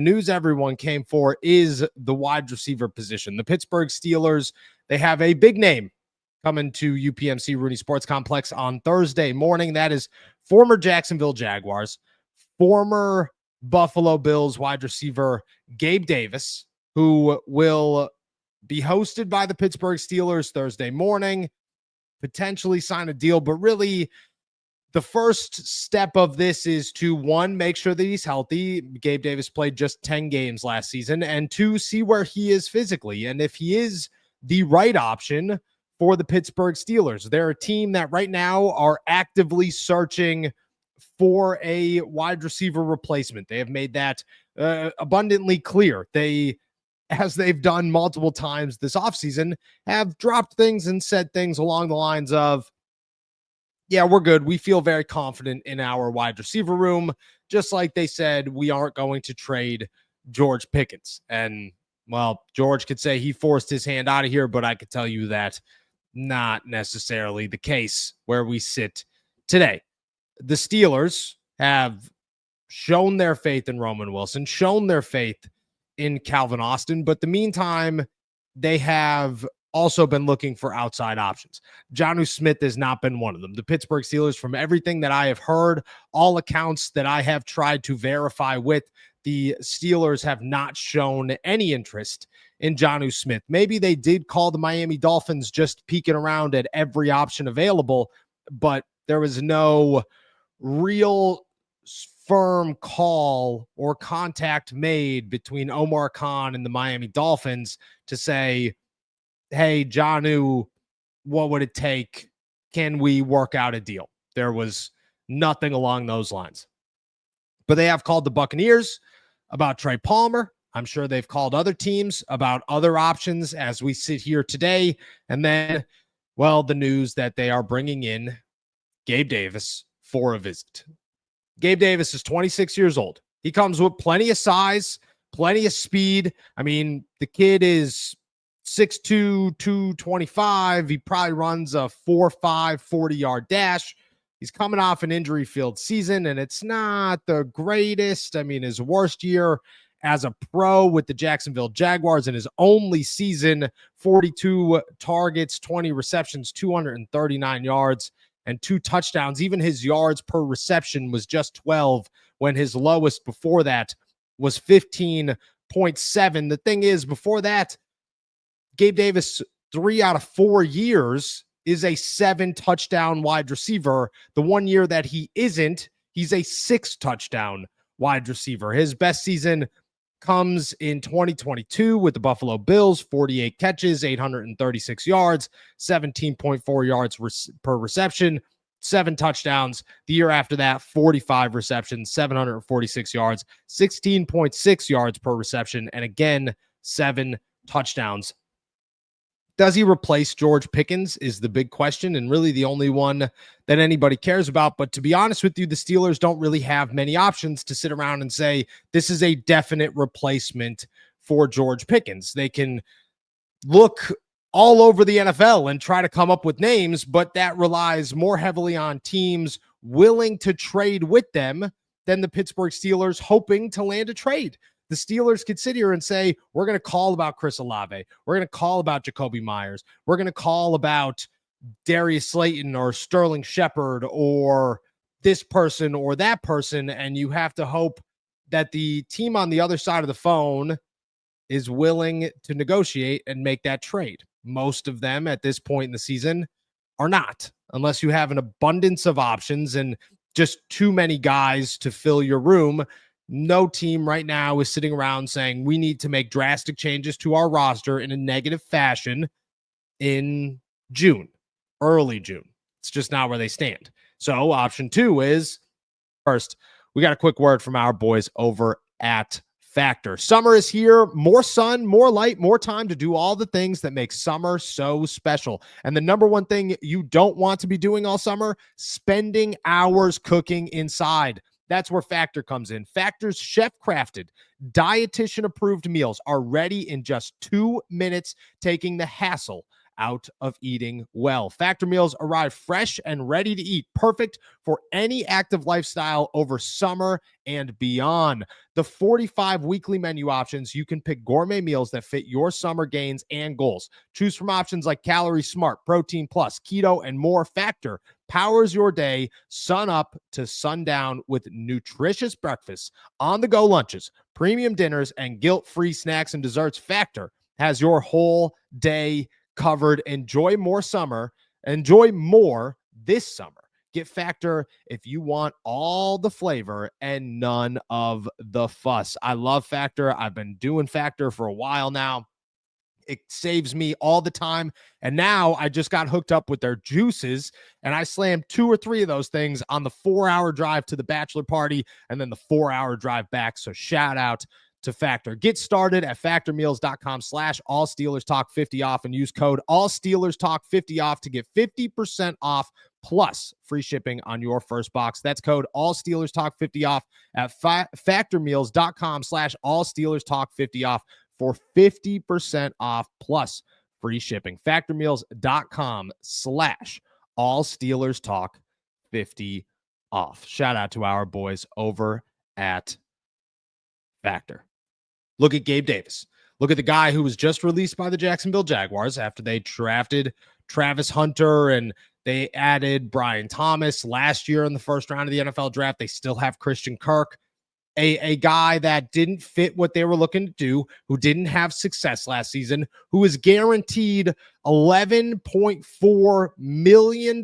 news everyone came for is the wide receiver position. The Pittsburgh Steelers, they have a big name coming to UPMC Rooney Sports Complex on Thursday morning. That is former Jacksonville Jaguars, former Buffalo Bills wide receiver Gabe Davis, who will be hosted by the Pittsburgh Steelers Thursday morning, potentially sign a deal, but really the first step of this is to, one, make sure that he's healthy. Gabe Davis played just 10 games last season. And two, see where he is physically. And if he is the right option for the Pittsburgh Steelers. They're a team that right now are actively searching for a wide receiver replacement. They have made that abundantly clear. They, as they've done multiple times this offseason, have dropped things and said things along the lines of, yeah, we're good. We feel very confident in our wide receiver room, just like they said we aren't going to trade George Pickens. And, well, George could say he forced his hand out of here, but I could tell you that not necessarily the case where we sit today. The Steelers have shown their faith in Roman Wilson, shown their faith in Calvin Austin, but the meantime, they have also been looking for outside options. Jonnu Smith has not been one of them. The Pittsburgh Steelers, from everything that I have heard, all accounts that I have tried to verify with, the Steelers have not shown any interest in Jonnu Smith. Maybe they did call the Miami Dolphins, just peeking around at every option available, but there was no real firm call or contact made between Omar Khan and the Miami Dolphins to say, hey, Jonnu, what would it take? Can we work out a deal? There was nothing along those lines. But they have called the Buccaneers about Trey Palmer. I'm sure they've called other teams about other options as we sit here today. And then, well, the news that they are bringing in Gabe Davis for a visit. Gabe Davis is 26 years old. He comes with plenty of size, plenty of speed. I mean, the kid is 6'2", 225. He probably runs a 4.5 40-yard dash. He's coming off an injury-filled season, and it's not the greatest. I mean, his worst year as a pro with the Jacksonville Jaguars in his only season, 42 targets, 20 receptions, 239 yards, and 2 touchdowns. Even his yards per reception was just 12 when his lowest before that was 15.7. The thing is, before that, Gabe Davis, 3 out of 4 years, is a 7-touchdown wide receiver. The one year that he isn't, he's a 6-touchdown wide receiver. His best season comes in 2022 with the Buffalo Bills, 48 catches, 836 yards, 17.4 yards per reception, 7 touchdowns. The year after that, 45 receptions, 746 yards, 16.6 yards per reception, and again, 7 touchdowns. Does he replace George Pickens is the big question, and really the only one that anybody cares about. But to be honest with you, the Steelers don't really have many options to sit around and say, this is a definite replacement for George Pickens. They can look all over the NFL and try to come up with names, but that relies more heavily on teams willing to trade with them than the Pittsburgh Steelers hoping to land a trade. The Steelers could sit here and say, we're going to call about Chris Olave. We're going to call about Jacoby Myers. We're going to call about Darius Slayton or Sterling Shepard or this person or that person. And you have to hope that the team on the other side of the phone is willing to negotiate and make that trade. Most of them at this point in the season are not, unless you have an abundance of options and just too many guys to fill your room. No team right now is sitting around saying we need to make drastic changes to our roster in a negative fashion in June, early June. It's just not where they stand. So option 2 is, first, we got a quick word from our boys over at Factor. Summer is here. More sun, more light, more time to do all the things that make summer so special. And the number one thing you don't want to be doing all summer, spending hours cooking inside. That's where Factor comes in. Factor's chef-crafted, dietitian-approved meals are ready in just 2 minutes, taking the hassle out of eating well. Factor meals arrive fresh and ready to eat, perfect for any active lifestyle over summer and beyond. The 45 weekly menu options, you can pick gourmet meals that fit your summer gains and goals. Choose from options like Calorie Smart, Protein Plus, Keto, and more. Factor powers your day sun up to sundown with nutritious breakfasts, on-the-go lunches, premium dinners, and guilt-free snacks and desserts. Factor has your whole day covered. Enjoy more this summer. Get Factor if you want all the flavor and none of the fuss. I love Factor. I've been doing Factor for a while now. It saves me all the time. And now I just got hooked up with their juices, and I slammed 2 or 3 of those things on the 4-hour drive to the bachelor party and then the 4-hour drive back. So shout out to Factor. Get started at factormeals.com/allsteelerstalk50 off and use code allsteelerstalk50 off to get 50% off plus free shipping on your first box. That's code allsteelerstalk50 off at factormeals.com/allsteelerstalk50 off for 50% off plus free shipping. Factormeals.com/allsteelerstalk50 off. Shout out to our boys over at Factor. Look at Gabe Davis. Look at the guy who was just released by the Jacksonville Jaguars after they drafted Travis Hunter and they added Brian Thomas last year in the first round of the NFL draft. They still have Christian Kirk, a guy that didn't fit what they were looking to do, who didn't have success last season, who is guaranteed $11.4 million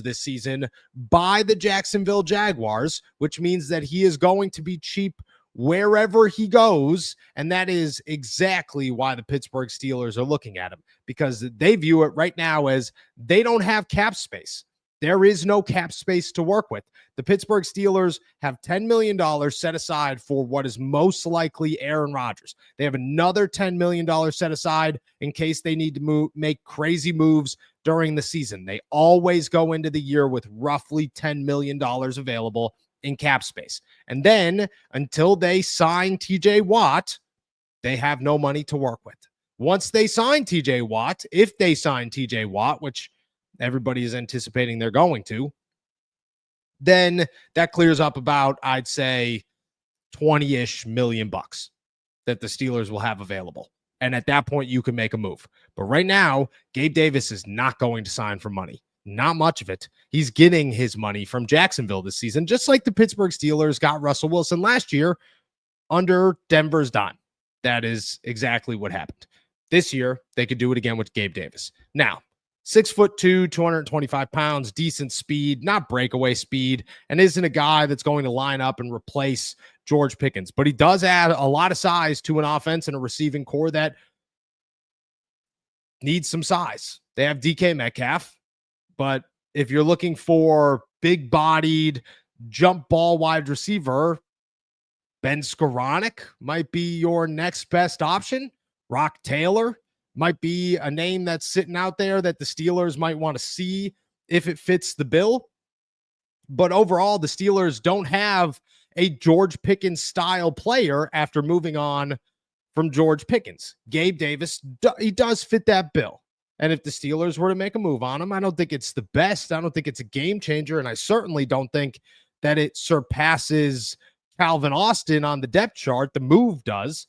this season by the Jacksonville Jaguars, which means that he is going to be cheap wherever he goes. And that is exactly why the Pittsburgh Steelers are looking at him, because they view it right now as they don't have cap space. There is no cap space to work with. The Pittsburgh Steelers have $10 million set aside for what is most likely Aaron Rodgers. They have another $10 million set aside in case they need to make crazy moves during the season. They always go into the year with roughly $10 million available in cap space. And then until they sign TJ Watt, they have no money to work with. Once they sign TJ Watt, if they sign TJ Watt, which everybody is anticipating they're going to, then that clears up about, I'd say, 20-ish million bucks that the Steelers will have available. And at that point, you can make a move. But right now, Gabe Davis is not going to sign for money. Not much of it. He's getting his money from Jacksonville this season, just like the Pittsburgh Steelers got Russell Wilson last year under Denver's dime. That is exactly what happened. This year, they could do it again with Gabe Davis. Now, 6'2", 225 pounds, decent speed, not breakaway speed, and isn't a guy that's going to line up and replace George Pickens. But he does add a lot of size to an offense and a receiving core that needs some size. They have DK Metcalf, but if you're looking for big-bodied, jump ball wide receiver, Ben Skoranek might be your next best option. Rock Taylor might be a name that's sitting out there that the Steelers might want to see if it fits the bill. But overall, the Steelers don't have a George Pickens style player after moving on from George Pickens. Gabe Davis, he does fit that bill. And if the Steelers were to make a move on him, I don't think it's the best. I don't think it's a game changer. And I certainly don't think that it surpasses Calvin Austin on the depth chart. The move does.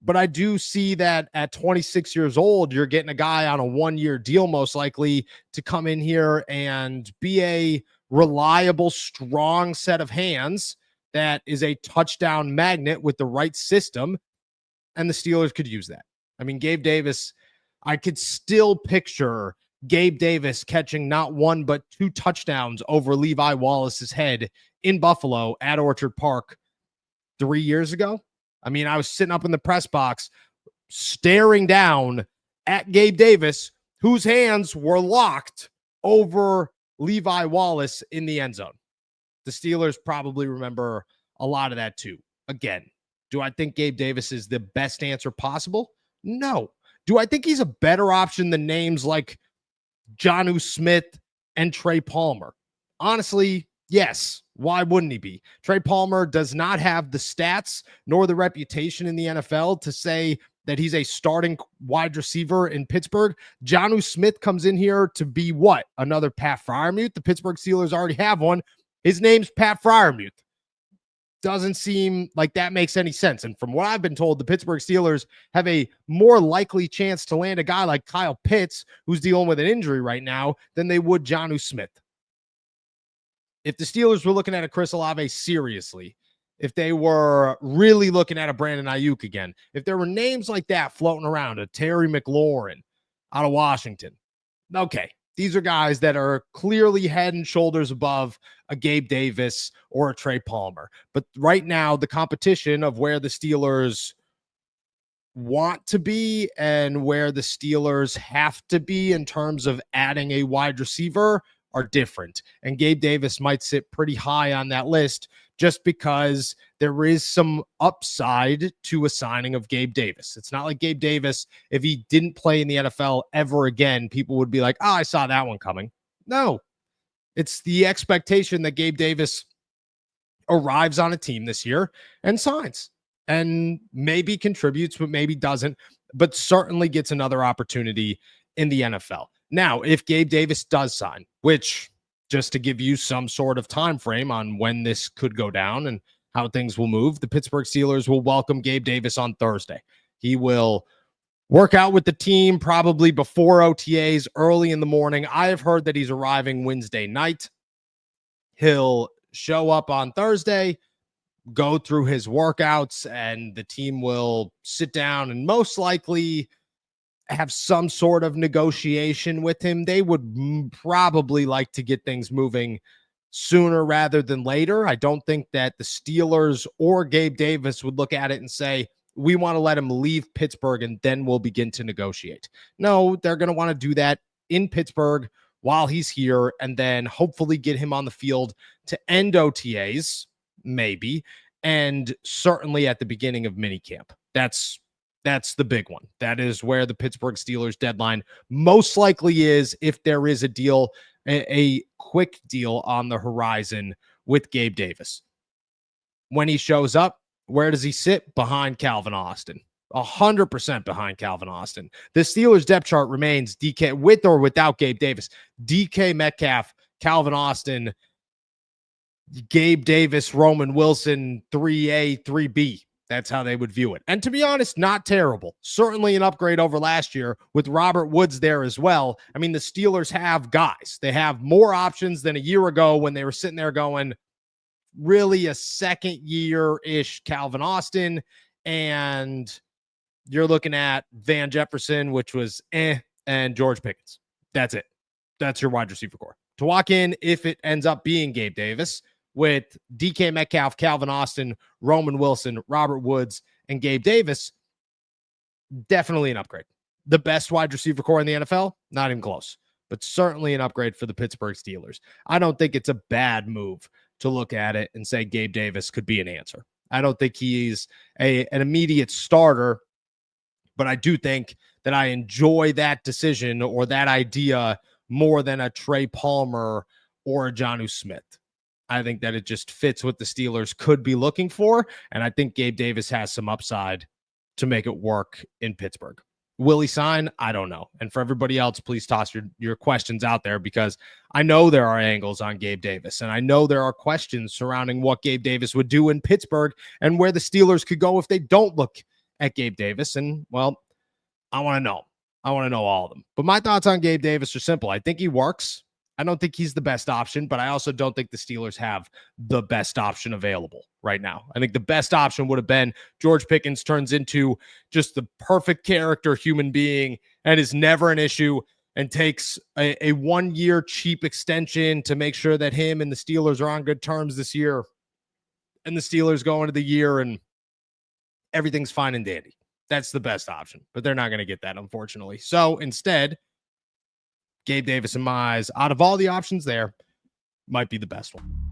But I do see that at 26 years old, you're getting a guy on a 1-year deal, most likely, to come in here and be a reliable, strong set of hands that is a touchdown magnet with the right system. And the Steelers could use that. I mean, Gabe Davis, I could still picture Gabe Davis catching not 1, but 2 touchdowns over Levi Wallace's head in Buffalo at Orchard Park 3 years ago. I mean, I was sitting up in the press box staring down at Gabe Davis, whose hands were locked over Levi Wallace in the end zone. The Steelers probably remember a lot of that too. Again, do I think Gabe Davis is the best answer possible? No. Do I think he's a better option than names like Jonnu Smith and Trey Palmer? Honestly, yes. Why wouldn't he be? Trey Palmer does not have the stats nor the reputation in the NFL to say that he's a starting wide receiver in Pittsburgh. Jonnu Smith comes in here to be what? Another Pat Freiermuth? The Pittsburgh Steelers already have one. His name's Pat Freiermuth. Doesn't seem like that makes any sense. And from what I've been told, the Pittsburgh Steelers have a more likely chance to land a guy like Kyle Pitts, who's dealing with an injury right now, than they would Jonnu Smith. If the Steelers were looking at a Chris Olave seriously, if they were really looking at a Brandon Ayuk again, if there were names like that floating around, a Terry McLaurin out of Washington, okay, these are guys that are clearly head and shoulders above a Gabe Davis or a Trey Palmer. But right now, the competition of where the Steelers want to be and where the Steelers have to be in terms of adding a wide receiver are different. And Gabe Davis might sit pretty high on that list just because there is some upside to a signing of Gabe Davis. It's not like Gabe Davis, if he didn't play in the NFL ever again, people would be like, oh, I saw that one coming. No, it's the expectation that Gabe Davis arrives on a team this year and signs and maybe contributes, but maybe doesn't, but certainly gets another opportunity in the NFL. Now, if Gabe Davis does sign, which, just to give you some sort of time frame on when this could go down and how things will move, the Pittsburgh Steelers will welcome Gabe Davis on Thursday. He will work out with the team probably before OTAs early in the morning. I have heard that he's arriving Wednesday night. He'll show up on Thursday, go through his workouts, and the team will sit down and most likely have some sort of negotiation with him. They would probably like to get things moving sooner rather than later. I don't think that the Steelers or Gabe Davis would look at it and say, we want to let him leave Pittsburgh and then we'll begin to negotiate. No, they're going to want to do that in Pittsburgh while he's here and then hopefully get him on the field to end OTAs, maybe, and certainly at the beginning of minicamp. That's the big one. That is where the Pittsburgh Steelers deadline most likely is, if there is a deal, a quick deal on the horizon with Gabe Davis. When he shows up, where does he sit? Behind Calvin Austin. 100% behind Calvin Austin. The Steelers depth chart remains DK with or without Gabe Davis. DK Metcalf, Calvin Austin, Gabe Davis, Roman Wilson, 3A, 3B. That's how they would view it. And to be honest, not terrible. Certainly an upgrade over last year with Robert Woods there as well. I mean, the Steelers have guys. They have more options than a year ago when they were sitting there going, really a second year-ish Calvin Austin. And you're looking at Van Jefferson, which was and George Pickens. That's it. That's your wide receiver core. To walk in, if it ends up being Gabe Davis, with DK Metcalf, Calvin Austin, Roman Wilson, Robert Woods, and Gabe Davis, definitely an upgrade. The best wide receiver core in the NFL? Not even close, but certainly an upgrade for the Pittsburgh Steelers. I don't think it's a bad move to look at it and say Gabe Davis could be an answer. I don't think he's an immediate starter, but I do think that I enjoy that decision or that idea more than a Trey Palmer or a Jonnu Smith. I think that it just fits what the Steelers could be looking for, and I think Gabe Davis has some upside to make it work in Pittsburgh. Will he sign? I don't know. And for everybody else, please toss your questions out there, because I know there are angles on Gabe Davis, and I know there are questions surrounding what Gabe Davis would do in Pittsburgh and where the Steelers could go if they don't look at Gabe Davis. And, well, I want to know. I want to know all of them. But my thoughts on Gabe Davis are simple. I think he works. I don't think he's the best option, but I also don't think the Steelers have the best option available right now. I think the best option would have been George Pickens turns into just the perfect character human being and is never an issue and takes a 1-year cheap extension to make sure that him and the Steelers are on good terms this year. And the Steelers go into the year and everything's fine and dandy. That's the best option, but they're not going to get that, unfortunately. So instead, Gabe Davis, in my eyes, out of all the options there, might be the best one.